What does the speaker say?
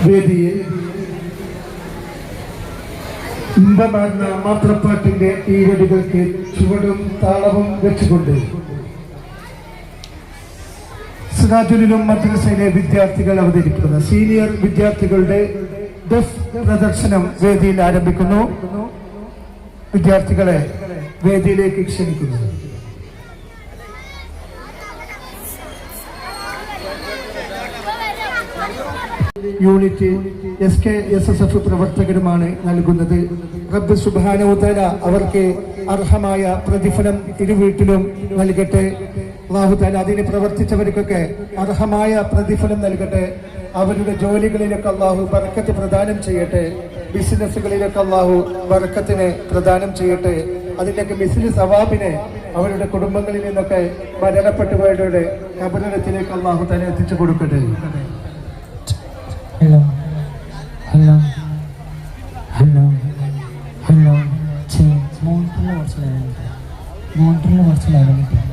വേദിയിൽ ഇമ്പമാർന്ന മാപ്പിളപ്പാട്ടിന്റെ ഈരടികൾക്ക് ചുവടും താളവും വെച്ചുകൊണ്ട് സിറാജുലിലും മദ്രസയിലെ വിദ്യാർത്ഥികൾ അവതരിപ്പിക്കുന്ന സീനിയർ വിദ്യാർത്ഥികളുടെ ദഫ് പ്രദർശനം വേദിയിൽ ആരംഭിക്കുന്നു. വിദ്യാർത്ഥികളെ വേദിയിലേക്ക് ക്ഷണിക്കുന്നു. യൂണിറ്റ് SKSSF പ്രവർത്തകരുമാണ് നൽകുന്നത്. റബ്ബ് സുബ്ഹാനഹു തആല അവർക്ക് അർഹമായ പ്രതിഫലം ഇരുവീട്ടിലും നൽകട്ടെ. അല്ലാഹു തആല അതിന് പ്രവർത്തിച്ചവർക്കൊക്കെ അർഹമായ പ്രതിഫലം നൽകട്ടെ. അവരുടെ ജോലികളിലൊക്കെ അല്ലാഹു ബർക്കത്ത് പ്രദാനം ചെയ്യട്ടെ. ബിസിനസ്സുകളിലൊക്കെ അല്ലാഹു ബർക്കത്തിനെ പ്രദാനം ചെയ്യട്ടെ. അതിൻ്റെയൊക്കെ മിസ്ലി സവാബിനെ അവരുടെ കുടുംബങ്ങളിൽ നിന്നൊക്കെ മരണപ്പെട്ടുപോയവരുടെ കബറിടത്തിലേക്ക് അല്ലാഹു തആല എത്തിച്ചു കൊടുക്കട്ടെ. ഹലോ ഹലോ ഹലോ ഹലോ മോണിറ്ററിൽ കുറച്ച് ലൈനുണ്ട്.